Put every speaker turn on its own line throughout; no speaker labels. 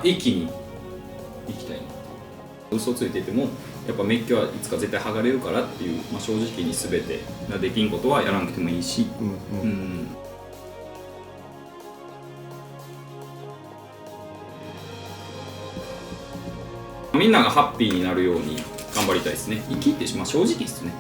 一気に行きたいな。嘘ついててもやっぱ免許はいつか絶対剥がれるからっていう、正直に全てができんことはやらなくてもいいし、みんながハッピーになるように頑張りたいですね。生きって正直ですね。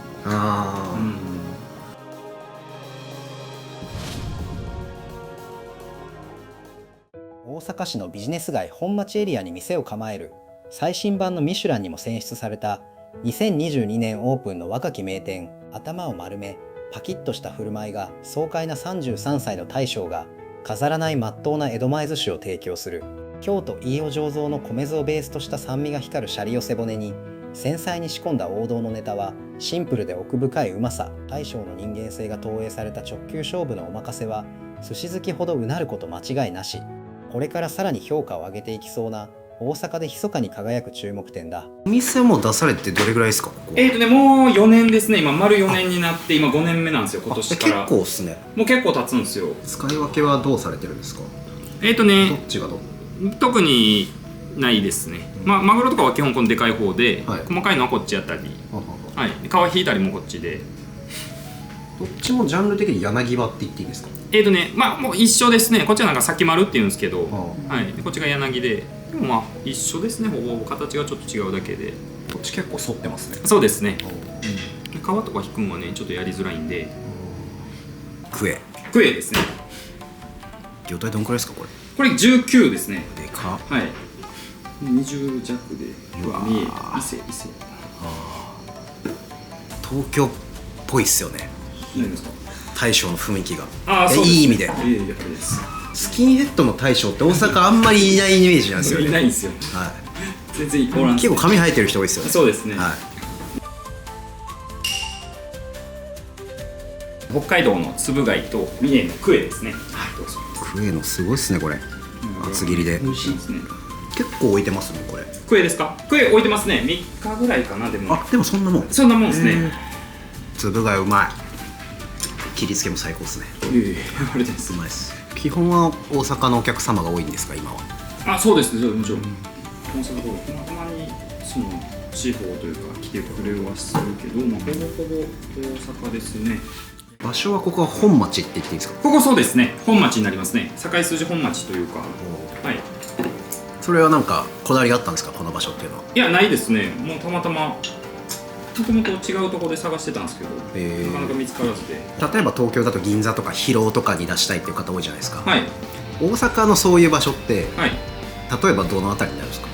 大阪市のビジネス街本町エリアに店を構える最新版のミシュランにも選出された2022年オープンの若き名店、頭を丸めパキッとした振る舞いが爽快な33歳の大将が飾らない真っ当な江戸前寿司を提供する。京都飯尾醸造の米酢をベースとした酸味が光るシャリ寄せ骨に繊細に仕込んだ王道のネタはシンプルで奥深いうまさ。大将の人間性が投影された直球勝負のお任せは寿司好きほどうなること間違いなし。これからさらに評価を上げていきそうな大阪で密かに輝く注目店だ。
お店はもう出されてどれぐらいですか？
もう4年ですね。今丸4年になって今5年目なんですよ、今年から。
結構っすね。
もう結構経つんですよ。
使い分けはどうされてるんですか？どっちがどう？
特にないですね。マグロとかは基本このでかい方で、細かいのはこっちやったり、皮引いたりもこっちで。
どっちもジャンル的に柳葉って言っていいんですか？
もう一緒ですね。こっちはなんか先丸っていうんですけど、こっちが柳で、でも一緒ですね。ほぼ形がちょっと違うだけで。
こっち結構反ってますね。
そうですね。皮とか引くのはねちょっとやりづらいんで。
クエ
ですね。
魚体どんくらいですかこれ？
これ19ですね。
でか。
20弱で。伊勢。
東京っぽいっすよね。
何ですか？
大将の雰囲気が。
い
いい意味で。スキンヘッドの大将って大阪あんまりいないイメージなんですよね。
いないんですよ。全然おらん。
結構髪生えてる人多いですよね。
そうですね。北海道のつぶ貝と三重のクエですね。どうぞ。
クエのすごいっすねこれ。厚切りで。
美味しいですね。
結構置いてますねこれ。
クエですか？クエ置いてますね。3日ぐらいかな。でも
そんなもん。
そんなもんですね。
つぶ貝うまい。切り付けも最高ですね。
あれです。
うまいです。基本は大阪のお客様が多いんですか今は？
そうですね。もちろん。大阪とたまにその地方というか来てくれはするけど、ほぼほぼ大阪ですね。
場所はここは本町って言っていいですか？
ここそうですね。本町になりますね。堺筋本町というか。
それはなんかこだわりがあったんですかこの場所っていうのは？
いやないですね。もうたまたま。もともと違うところで探してたんですけど、なかなか見つからずで。
例えば東京だと銀座とか広尾とかに出したいっていう方多いじゃないですか。
大
阪のそういう場所って、例えばどのあたりになるんですか？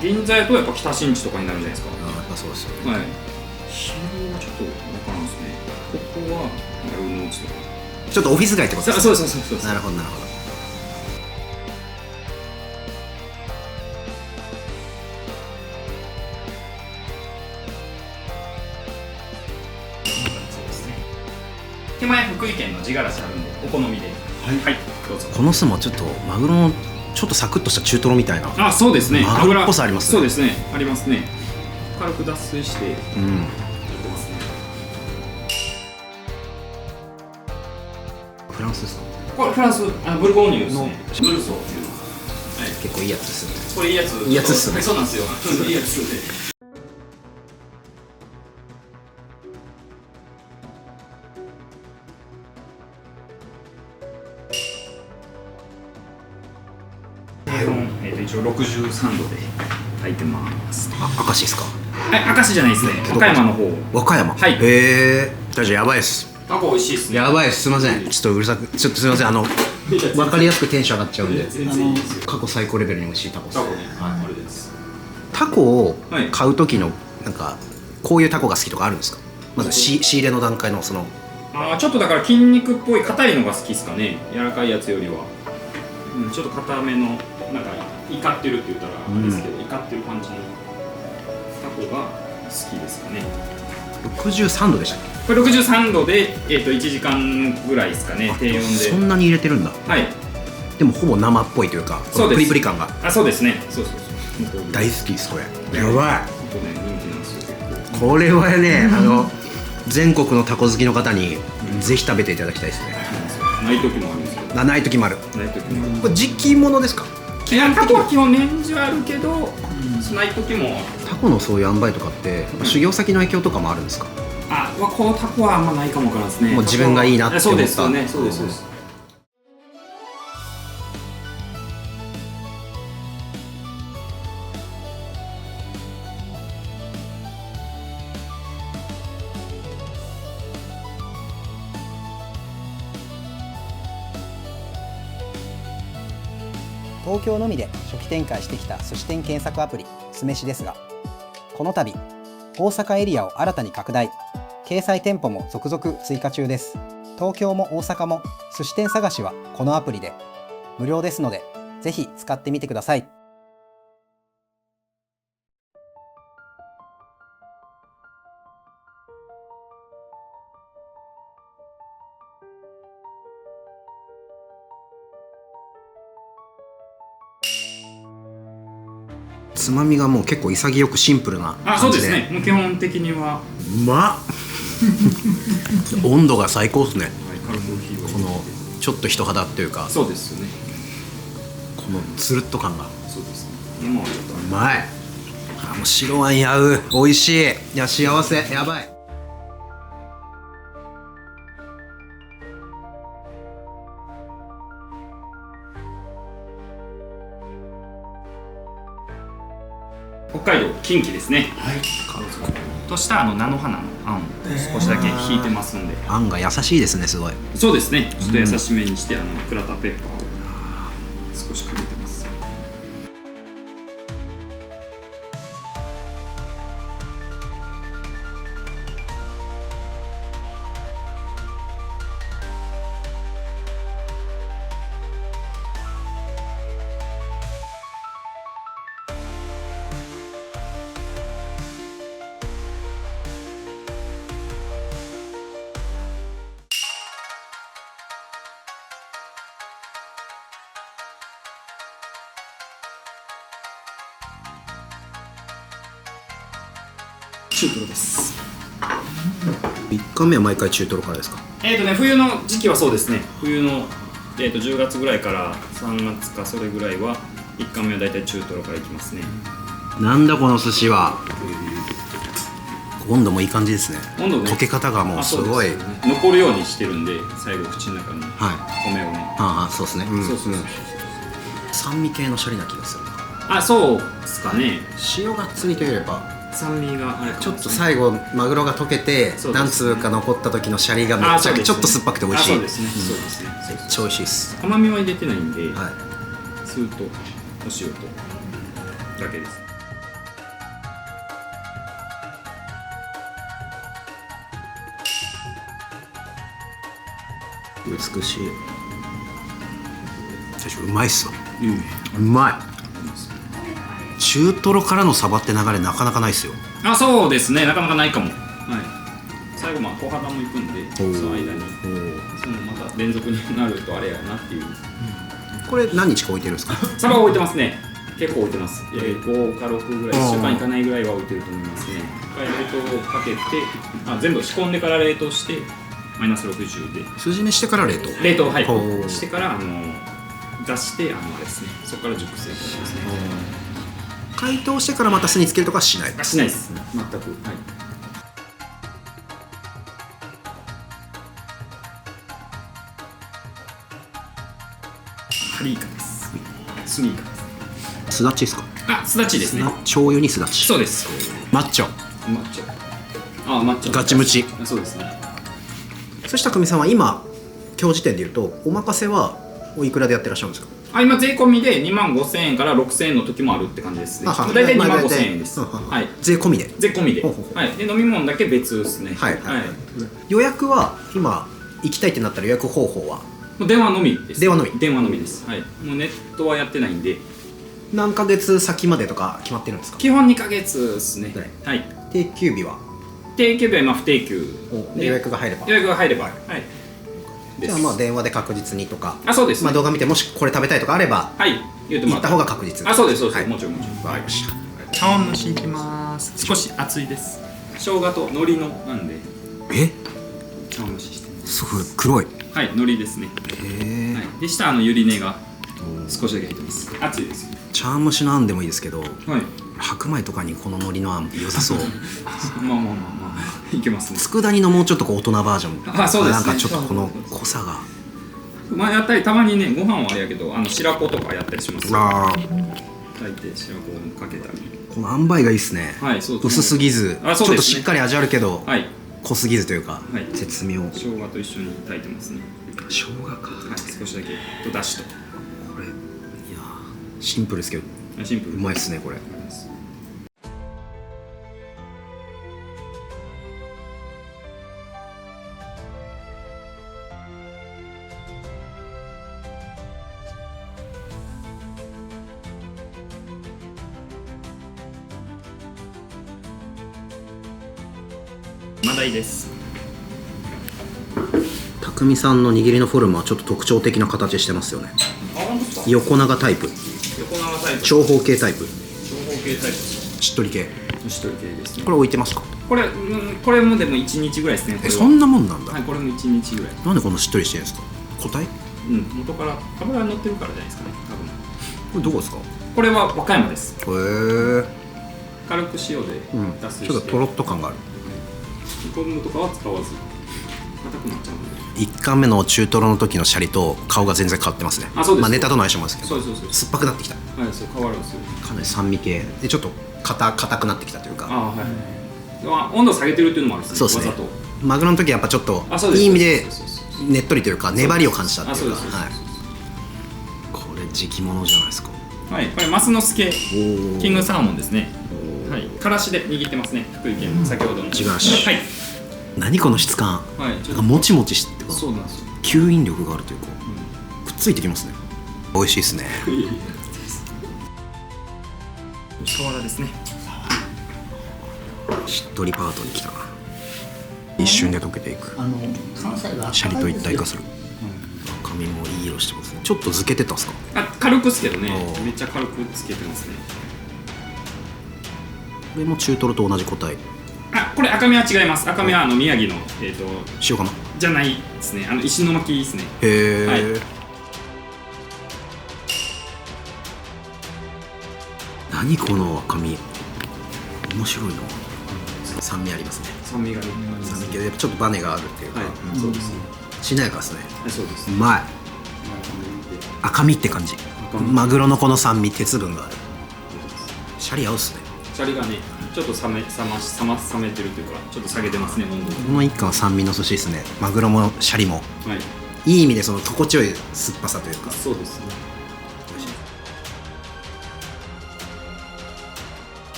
銀座やとやっぱ北新地とかになるんじゃないですか。
やっぱそうですよね。
広尾はちょっと分からんですね。ここは丸の内とか
ちょっとオフィス街ってことです
か？そう。
なるほどなるほど。
手前福井県の地がらしあるんでお好みで。どうぞ。
この酢もちょっとマグロのちょっとサクッとした中トロみたいな。
そうですね。
油っぽさありますね。
そうですね。ありますね。軽く脱水してやってますね。
フランスですか？
これフランスブルゴーニュですね。ブルソーっていう。
結構いいやつですね。
これいいやつ。
いいやつですね。
そうなんですよ。いいやつで。一応63度で炊いてます。
明石ですか？
明石じゃないですね。和歌山の方。
和歌山。
はい。
じゃあやばいです。
タコ美味しいですね。
やばいです。すみません。ちょっとうるさく、ちょっとすみません。分かりやすくテンション上がっちゃうんで。過去最高レベルに美味しいタコです。タコを買う時のなんかこういうタコが好きとかあるんですか？まず仕入れの段階のその。
ちょっとだから筋肉っぽい硬いのが好きですかね。柔らかいやつよりは。ちょっと硬めのなんか怒ってるって言ったらあれですけど、怒ってる感じのタコが好きですかね。
63度でしたっけ？
これ63度で1時間ぐらいですかね。低温で。
そんなに入れてるんだ。でもほぼ生っぽいというか、プリプリ感が。
そうですね。そう。
大好きですこれ。やばい。
人気なんですよ結
構。これはね全国のタコ好きの方にぜひ食べていただきたいですね。
ない時もあるんですけど。
ない時もある。
ない時もある。
これ時期物ですか？
基いやタコは基本年中あるけど、ない時も
タコのそういう塩梅とかって修行先の影響とかもあるんですか？
このタコはあんまないかもわからんですね。
もう自分がいいなって思った。
そうですよね。そうです。
東京のみで初期展開してきた寿司店検索アプリ酢飯ですが、この度大阪エリアを新たに拡大、掲載店舗も続々追加中です。東京も大阪も寿司店探しはこのアプリで無料ですので、ぜひ使ってみてください。
つまみがもう結構潔くシンプルな感じで。
そうですね。もう基本的には
うまっ温度が最高ですね。このちょっと人肌っていうか、
そうですよね。
このつるっと感が
そうですね。もう
うまい。もう白ワイン合う。美味しい。いや幸せ。やばい。
北海道近畿ですね。はい。とした菜の花のあんを少しだけ引いてますんで。
あんが優しいですね、すごい。
そうですね。ちょっと優しめにしてクラタペッパーを少しかけてます。中トロです。
1貫目は毎回中トロからですか？
冬の時期はそうですね。冬の、10月ぐらいから3月かそれぐらいは1貫目はだいたい中トロからいきますね。
なんだこの寿司は。温度もいい感じですね。
温度ね、
溶け方がもうすごい、
ね、残るようにしてるんで、最後口の中に米をね。
そうですね。
そうそうそう。
酸味系のシャリな気がする。
そうですかね。
塩がっつりといえば
酸味があれかも
ちょっと最後マグロが溶けて何粒か残った時のシャリがめっちゃちょっと酸っぱくて美味しい。
そうですね。そうですね。
めっちゃ美味しいです。
甘みは入れてないんで、スーとお塩とだけです。
美しい。うまいっすわ。うまい。中トロからのサバって流れなかなかないっすよ。
そうですね。なかなかないかも。最後小肌もいくんで、その間にまた連続になるとあれやなっていう。
これ何日か置いてるんですか？
サバは置いてますね。結構置いてます。5か6ぐらい、1週間いかないぐらいは置いてると思いますね。冷凍をかけて、全部仕込んでから冷凍してマイナス60で
酢締めしてから冷凍
してから出してですね、そこから熟成ですね。
解凍してからまた酢につけるとかはしない？
しないです、全く。ハリイカです。スミイカです。
すだちですか？
すだちですね。
醤油にすだち。
そうです。
マッチョ。
マッチョ。
ガチムチ。
そうですね。
そした匠さんは今時点で言うとお任せはおいくらでやってらっしゃるんですか？
今税込みで25,000円から6,000円の時もあるって感じですね。大体25,000円です。
税込みで。
税込みで。で飲み物だけ別ですね。
予約は今行きたいってなったら予約方法は？
電話のみです。
電話のみ
です。もうネットはやってないんで。
何ヶ月先までとか決まってるんですか？
基本2ヶ月ですね。
定休日は？
定休日は不定休
で予約が入れば。
じ
ゃあ電話で確実にとか。
そうです。
動画見てもしこれ食べたいとかあれば言った方が確実。
そうです。もちろん。
わかりました。
茶碗蒸しいきます。少し熱いです。生姜と海苔のなんで。茶碗蒸ししてます。
すごい黒い。
海苔ですね。で下ゆり根が少しだけ入ってます。熱いですよ。
茶碗蒸しのあんでもいいですけど、
はい、
白米とかにこの海苔のあん良さそう。
まあいけますね。
佃煮のもうちょっとこう大人バージョン。
そうですね。
なんかちょっとこの濃さが。
まあやったりたまにね、ご飯はあれやけど白子とかやったりします。炊いて白子をかけたり。
この塩梅がいいですね。
はい、そう。
薄すぎず、ちょっとしっかり味あるけど、
はい、
濃すぎずというか、
はい、
絶妙。
生姜と一緒に炊いてますね。
生姜か。はい、
少しだけとだしと。
これいやシンプルですけど、
シンプル。
うまいですねこれ。
マダイです。
匠さんの握りのフォルムはちょっと特徴的な形してますよね。横長タイプ、長方形タイプ、しっとり系ですね。これ置いてますか？
これもでも1日ぐらいですね。
そんなもんなんだ。
はい、これも1日ぐらい。
なんでこんなしっとりしてるんですか？個体？
元から油が乗ってるからじゃないですかね、多分。
これどこですか？
これは和歌山です。
へえ。
軽く塩で脱水して、
ちょっととろっと感がある。
昆布とかは使わず硬くなっちゃうので。
1貫目の中トロの時のシャリと顔が全然変わってますね。
そうです。
まあネタとの相性もですけど、
そう
酸っぱくなってきた。
はい、そう変わるんですよ。
かなり酸味系でちょっと硬くなってきたというか。
はい。温度下げてるっていうのもあるんですね。
そうですね。マグロの時はやっぱちょっといい意味でねっとりというか粘りを感じたっていうか。これ時期物じゃないですか。
はい、これマスノスケキングサーモンですね。はい、からしで握ってますね。福井県の先ほどの
地がらし。
はい。
何この質感。
はい。
なんかもちもちしてて、
そうなんですよ。
吸引力があるというか、くっついてきますね。美味しいですね。
サワラですね。
しっとりパートに来たな。一瞬で溶けていく。シャリと一体化する。赤身もいい色してますね。ちょっと漬けてたんですか？
軽くですけどね。めっちゃ軽く漬けてますね。
これも中トロと同じ個体。
これ赤身は違います。赤身は宮城の
塩釜
じゃないですね。石巻ですね。
へえ。はい、何この赤身。面白いな。酸味ありますね。
酸味がね。
酸味系でちょっとバネがあるっていうか。
そうですね。
しなやかですね。
そうです。
うまい。赤身って感じ。マグロのこの酸味、鉄分がある。シャリ合うっすね。
シャリがね、ちょっと冷めてるというか、ちょっと下げてますね、温度。
この一貫は酸味の寿司ですね。マグロもシャリも。はい。いい意味でその心地よい酸っぱさというか。
そうですね。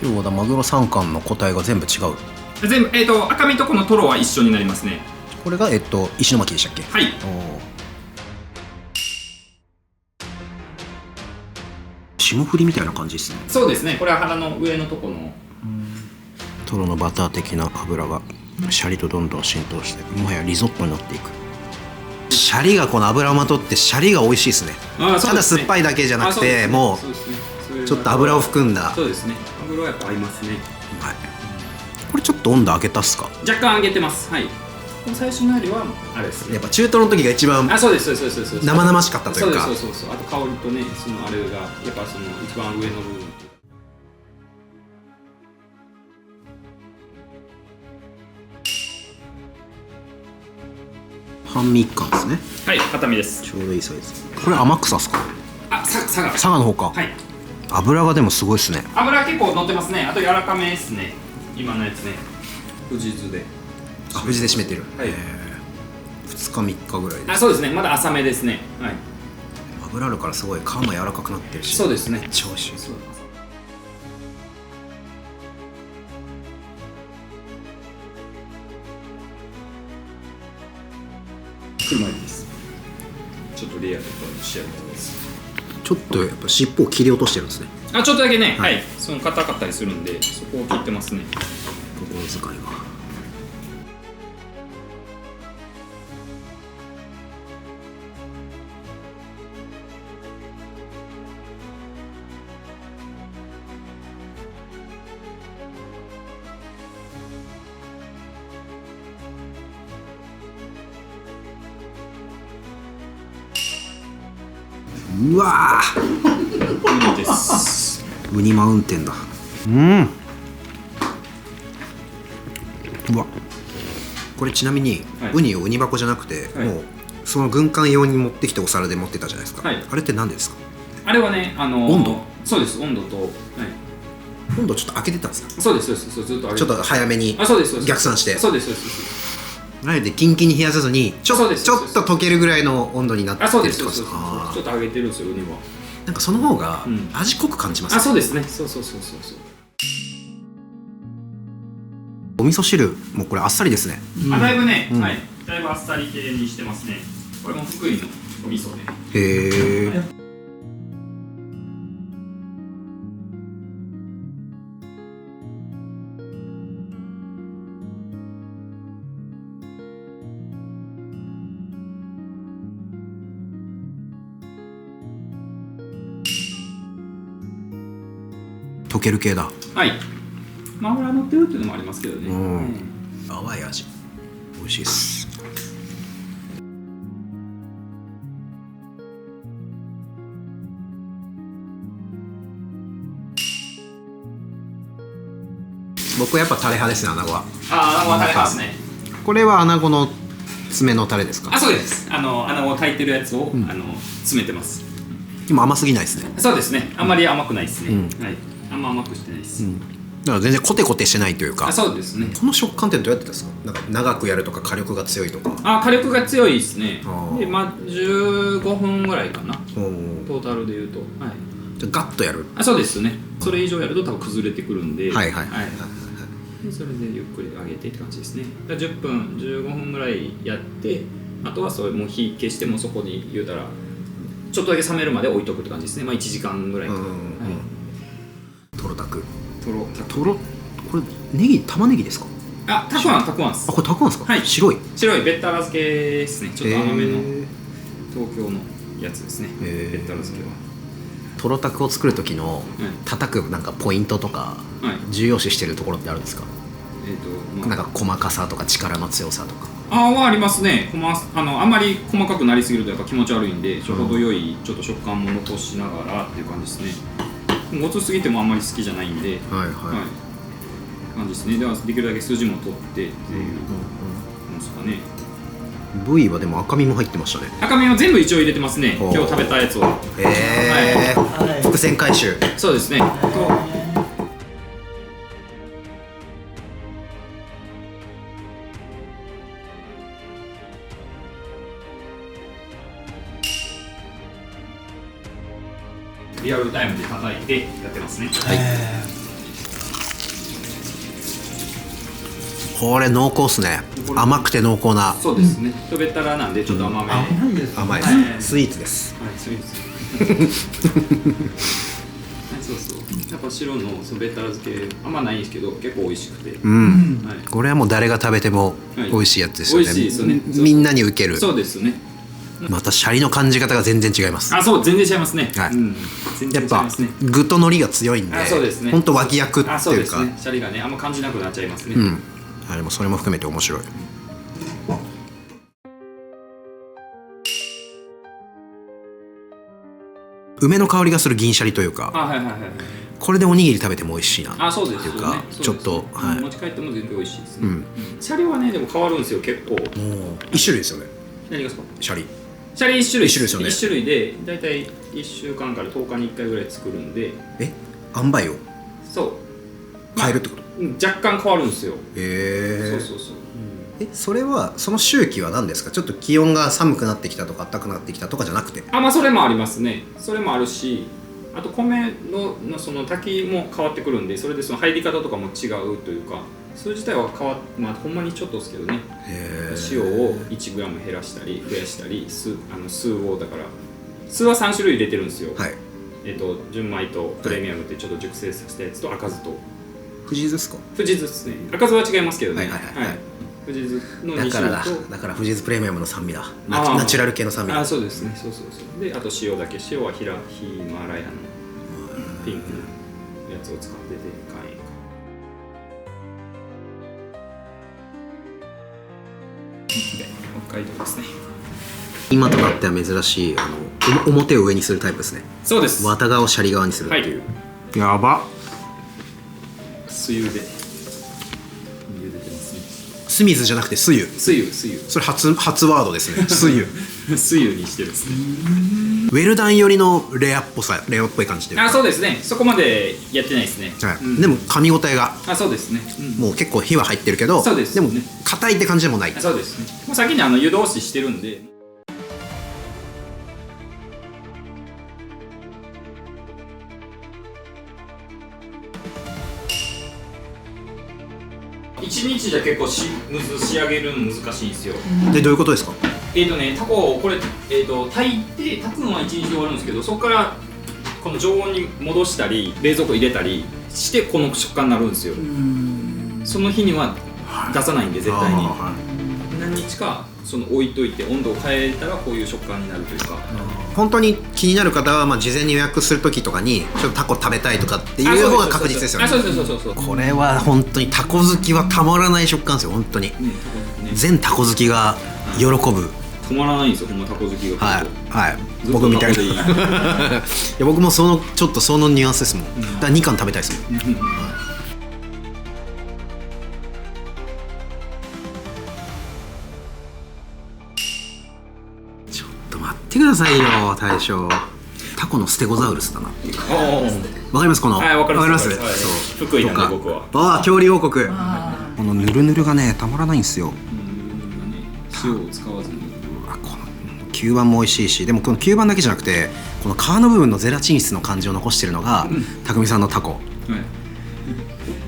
今日はマグロ3貫の個体が全部違う。
全部赤身とこのトロは一緒になりますね。
これが石巻でしたっけ？
はい。
霜降りみたいな感じですね。
そうですね。これは腹の上のとこの
トロのバター的な油がシャリとどんどん浸透して、もはやリゾットになっていく。シャリがこの油をまとってシャリが美味しいですね。ただ酸っぱいだけじゃなくて、もうちょっと油を含んだ。
そうですね。油はやっぱ合いますね。
はい。これちょっと温度上げたっすか？
若干上げてます。はい。最初のよりはあれですね。
やっぱ中トロの時が一番
そうです
生々しかったというか。
そうあと香りとね、そのあれがやっぱその一番上の部分。
半身一貫ですね。
はい、片身です。
ちょうどいいサイズ。これ天草っすか？佐賀の方か。
はい。
油がでもすごいですね。
油結構乗ってますね。あと柔らかめですね。今のやつね。富士津で。
富士で締めてる。
はい。
2日3日ぐらいで。
そうですね。まだ浅めですね。はい。
油あるからすごい皮も柔らかくなってるし。
そうですね。
超美味しい。
車です。ちょっとレアとか仕上げてます。
ちょっとやっぱ尻尾を切り落としてるんですね。
ちょっとだけね。はい。その硬かったりするんで、そこを切ってますね。
心遣いが。うわ
ウニです。
ウニマウンテンだ。うん。うわ、これちなみに、
はい、
ウニをウニ箱じゃなくて、
はい、
もうその軍艦用に持ってきてお皿で持ってたじゃないですか、
はい、
あれって何ですか？
あれはね、
温度？
そうです、温度と、はい、
温度ちょっと開けてたんですか？
そうです、そうです、ずっと
ちょっと早めに逆算して、
そうです、そうです。
あれでキンキンに冷やさずにちょっと溶けるぐらいの温度になってるってことですか？
ちょっと揚げてるんですよ、ウニは。
なんかその方が味濃く感じますね。
そうですね、そう。
お味噌汁もこれあっさりですね。
だいぶね、はい、だいぶあっさり系にしてますね。これも福井のお味噌で。
へえ。溶ける系だ。
はい。油乗ってるっていうのもありますけどね。
淡い味。美味しいです。僕はやっぱタレ派ですね、穴子は。
穴子はタレ派ですね。
これは穴子の爪のタレですか？
そうです。穴子を炊いてるやつを、詰めてます。
今甘すぎないですね。
そうですね。あんまり甘くないですね。はい。あんま甘くしてないです。
だから全然コテコテしてないというか。
そうですね。
この食感ってどうやってですか？なんか長くやるとか火力が強いとか。
火力が強いですね。で、15分ぐらいかな。トータルで言うと。はい。
じゃガッとやる。
そうですね。それ以上やると多分崩れてくるんで。
はい。
でそれでゆっくり揚げてって感じですね。10分15分ぐらいやって、あとはそれもう火消してもそこに言うたらちょっとだけ冷めるまで置いとくって感じですね。1時間ぐらいか。
トロタク。これ玉ねぎですか？
たくあんです。
これたくあんですか？
はい。
白い
べったら漬けですね。ちょっと甘めの東京のやつですね。べったら漬けは。
トロタクを作る時の叩くなんかポイントとか重要視してるところってあるんですか？なんか細かさとか力の強さとか。
はありますね。あんまり細かくなりすぎるとやっぱ気持ち悪いんで、ちょうど良いちょっと食感も残しながらっていう感じですね。ごつすぎてもあんまり好きじゃないんで、感じですね。ではできるだけ筋も取ってっていうのですかね。
部位はでも赤身も入ってましたね。
赤身は全部一応入れてますね。今日食べたやつを。
伏線回収。
そうですね。リアルタイムで叩いてやってますね。
これ濃厚っすね。甘くて濃厚な。
そうですね。べったらなんでちょっと甘め。
甘いです。スイーツです。
スイーツ。そう。やっぱ白のべったら漬けあんまないんですけど結構美味しくて。
これはもう誰が食べても美味しいやつですよね。
美味しいですね。
みんなに受ける。
そうですね。
またシャリの感じ方が全然違います。
全然違いますね。
やっぱ具と海苔が強いんで、本当脇役っていうか、
そうですね。シャリがねあんま感じなくなっちゃいますね。
あれもそれも含めて面白い。梅の香りがする銀シャリというか、これでおにぎり食べても美味しいなっていうか、ちょっと
持ち帰っても全然美味しいですね。シャリはねでも変わるんですよ結構。
一種類ですよね。
何がですか？
シャリ
1種類
ですよね。
1種類でだいたい1週間から10日に1回ぐらい作るんで。
塩梅を変えるってこと？
若干変わるんですよ。そう。
それはその周期は何ですか？ちょっと気温が寒くなってきたとか暖かくなってきたとかじゃなくて。
それもありますね。それもあるし、あと米のその炊きも変わってくるんで、それでその入り方とかも違うというか、それ自体はほんまにちょっとですけどね。塩を 1g 減らしたり増やしたり、酢をだから酢は3種類入れてるんですよ。純米とプレミアムってちょっと熟成させたやつと赤酢と。
富士酢ですか？
富士酢ですね。赤酢は違いますけどね。富士酢の2種類と。
だから富士酢プレミアムの酸味だ。ナチュラル系の酸味だ。
そうですね。そう。であと塩だけ。塩はヒマラヤのピンクのやつを使ってて岩塩。北海道ですね。
今となっては珍しい表を上にするタイプですね。
そうです。
綿側をシャリ側にするっていう、
やば。水湯で茹でてますね。
スミズじゃなくて水湯。
水湯。
それ初ワードですね。水湯。
水湯にしてるですね。
ウェルダン寄りのレアっぽい感じで。
そうですね。そこまでやってないですね。
はい。でも噛み応えが。
そうですね。
もう結構火は入ってるけど。
そうです。
でも硬いって感じでもない。
そうですね。もう先に湯通ししてるんで。1日じゃ結構仕上げるの難しいんですよ。
でどういうことですか？
タコをこれ炊いて炊くのは1日で終わるんですけど、そこからこの常温に戻したり冷蔵庫入れたりしてこの食感になるんですよ。その日には出さないんで絶対に。何日か置いといて温度を変えたらこういう食感になるというか。
本当に気になる方は事前に予約する時とかにちょっとタコ食べたいとかっていう方が確実ですよね。
そう
これは本当にタコ好きはたまらない食感ですよ本当に。全タコ好きが喜ぶ。
止まらないんですよほんまタコ好きが。
はい僕みたいな。いや僕もちょっとそのニュアンスですもん。だから2貫食べたいですもん。待ってくださいよ大将。タコのステゴザウルスだな。わかりますこの。わかります。
福井なんで僕は。
恐竜王国。このヌルヌルがねたまらないんですよ。
塩を使わずに。
吸盤も美味しいし、でもこの吸盤だけじゃなくてこの皮の部分のゼラチン質の感じを残してるのが匠さんのタコ。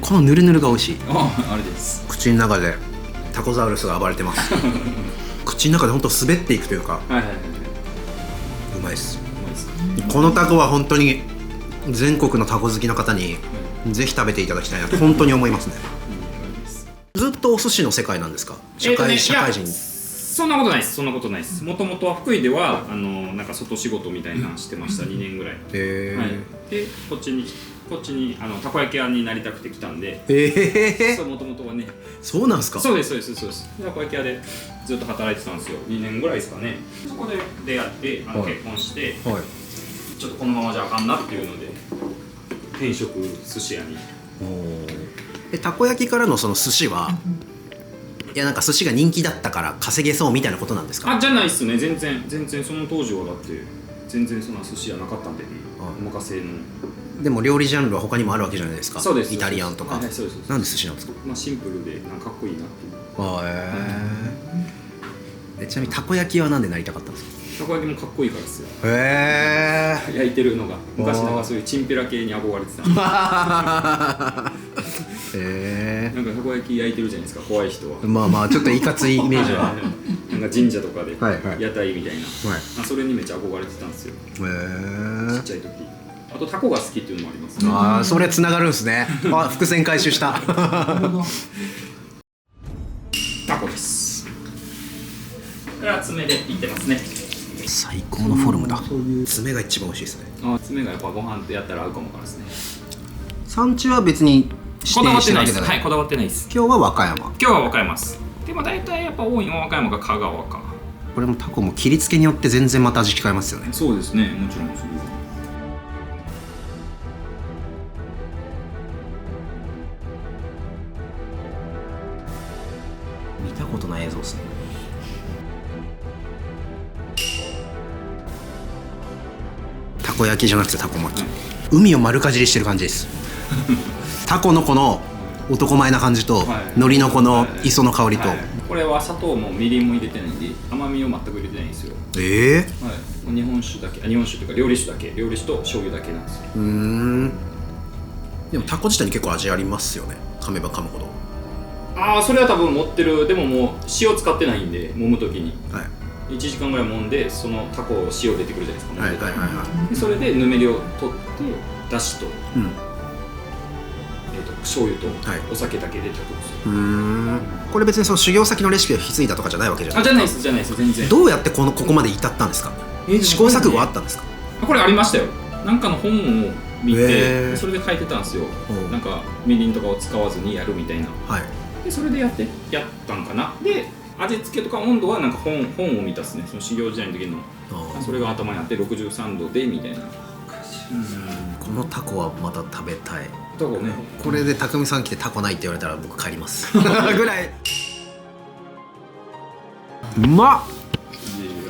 このヌルヌルが美味しい。
あれです。
口の中でタコザウルスが暴れてます。口の中で本当滑っていくというか。うまいです。このタコは本当に全国のタコ好きの方にぜひ食べていただきたいなと本当に思いますね。ずっとお寿司の世界なんですか？社会人。
そんなことないです。もともとは福井ではなんか外仕事みたいなのしてました。2年ぐらい。でこっちにたこ焼き屋になりたくて来たんで。もともとはね。
そうなんですか？
そうです。たこ焼き屋でずっと働いてたんですよ。2年ぐらいですかね。そこで出会って結婚して、ちょっとこのままじゃあかんなっていうので転職寿司屋に。
たこ焼きからのその寿司はいやなんか寿司が人気だったから稼げそうみたいなことなんですか？
じゃないっすね。全然その当時はだって全然そんな寿司屋なかったんで、お任せの。
でも料理ジャンルは他にもあるわけじゃないですか。
そうです。
イタリアンとか。なんで寿司なんですか？
シンプルでなんかかっこいいなっていう。
ちなみにたこ焼きはなんでなりたかったんですか？
たこ焼きもかっこいいからですよ。焼いてるのが昔なんかそういうチンピラ系に憧れてたんで。なんかたこ焼き焼いてるじゃないですか怖い人は。
まあちょっといかついイメージは。
なんか神社とかで屋台みたいな。それにめっちゃ憧れてたんですよ。ちっちゃい時。あとタコが好きっていうのもありますね。
それつながるんですね。伏線回収した。
タコです。これは爪でいってますね。
最高のフォルムだ。爪が一番美味しいですね。
爪がやっぱご飯とやったら合うかもからですね。
産地は別に
こだわってないです。こだわってないです。
今日は和歌山。
今日は和歌山です。でも大体やっぱ多いのは和歌山か香川か。
これもタコも切り付けによって全然また味変えますよね。
そうですね。もちろんそれは。
見たことない映像ですね。たこ焼きじゃなくてタコ巻き。海を丸かじりしてる感じです。タコのこの男前な感じと、海苔のこの磯の香りと、
これは砂糖もみりんも入れてないんで甘みを全く入れてないんですよ。日本酒だけ、日本酒というか料理酒と醤油だけなんですよ。
でもタコ自体に結構味ありますよね。噛めば噛むほど。
それは多分持ってる。でももう塩使ってないんで揉むときに、1時間ぐらい揉んでそのタコを塩出てくるじゃないですか。でそれでぬめりを取ってだしと、醤油とお酒だけで炊くんですよ。
これ別にその修行先のレシピを引き継いだとかじゃないわけじゃないですか？
じゃないです全然。
どうやってここまで至ったんですか？試行錯誤あったんですか？
これありましたよ。なんかの本を見てそれで書いてたんですよ。なんかみりんとかを使わずにやるみたいな。でそれでやったんかな。で味付けとか温度はなんか本を見たっすね、その修行時代の時の。それが頭にあって63度でみたいな。
このタコはまた食べたい。
タコね。
これで匠さん来てタコないって言われたら僕帰りますぐらい。うまっ。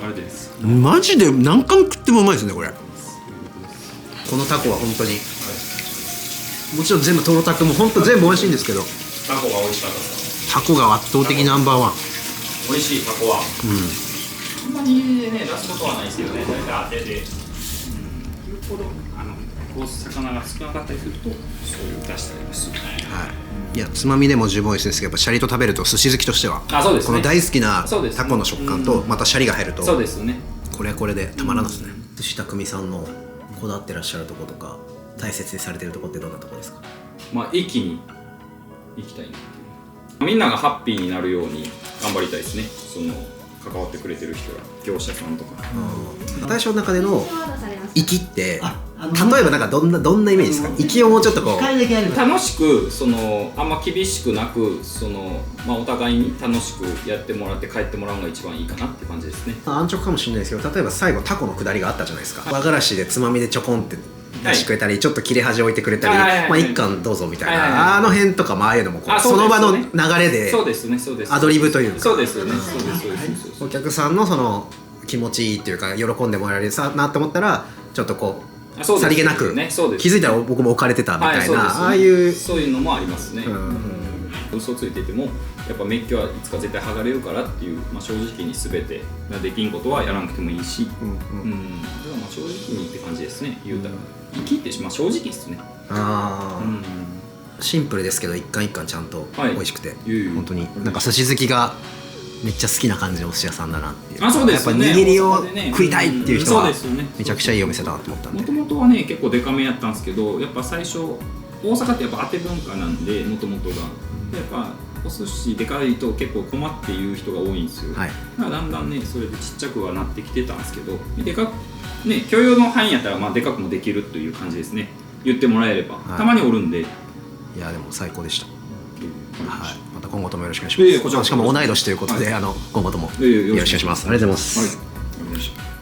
あれです。
マジで何貫食ってもうまいですねこれ。このタコは本当に、もちろん全部トロタクも本当全部美味しいんですけど、
タコが美味しかったです。
タコが圧倒的ナンバーワン。
美味しいタコは。あんまりね出すことはないですけどね、大体当てて。よっぽどこう魚が少なかったりするとそういう出したりもするね。
はい。いやつまみでも十分美味しいんですけど、やっぱシャリと食べると寿司好きとしては、
そうですね、
この大好きなタコの食感とまたシャリが入ると、
そうですね。
これはこれでたまらんですね。寿司匠さんのこだわってらっしゃるところとか大切にされてるところってどんなところですか？
まあ駅に行きたいなっていう、みんながハッピーになるように頑張りたいですね。その関わってくれてる人が業者さんとか。
大将の中での粋って例えばなんかどんなイメージですか？粋をもうちょっとこう
楽しく、あんま厳しくなく、お互いに楽しくやってもらって帰ってもらうのが一番いいかなって感じですね。
安直かもしれないですけど、例えば最後タコの下りがあったじゃないですか。和がらしでつまみでちょこんって出してくれたり、ちょっと切れ端置いてくれたり、一貫どうぞみたいな、あの辺とかああいうのもその場の流れでアドリブというか、
そうですよね。
お客さんのその気持ちいいっていうか喜んでもらえるなと思ったらちょっとこうさりげなく気づいたら僕も置かれてたみたいな、ああいう
そういうのもありますね。嘘ついててもやっぱメッキはいつか絶対剥がれるからっていう、正直に全てできんことはやらなくてもいいし、だから正直にって感じですね。言うたら生きって正直ですね。
シンプルですけど一貫一貫ちゃんと美味しくて、本当になんか寿司好きがめっちゃ好きな感じのお寿司屋さんだなっていう。
そうですね。
やっぱ握りを食いたいっていう人はめちゃくちゃいいお店だなと思ったんで。
もともとはね結構デカめやったんですけど、やっぱ最初大阪ってやっぱ当て文化なんで、もともとがやっぱお寿司でかいと結構困って言う人が多いんですよ。だからだんだんねそれでちっちゃくはなってきてたんですけど、でかくね許容の範囲やったらでかくもできるという感じですね。言ってもらえれば、たまにおるんで。い
やでも最高でした。また今後ともよろしくお願いします。しかも同い年ということで今後ともよろしくお願いします。ありがとうございます。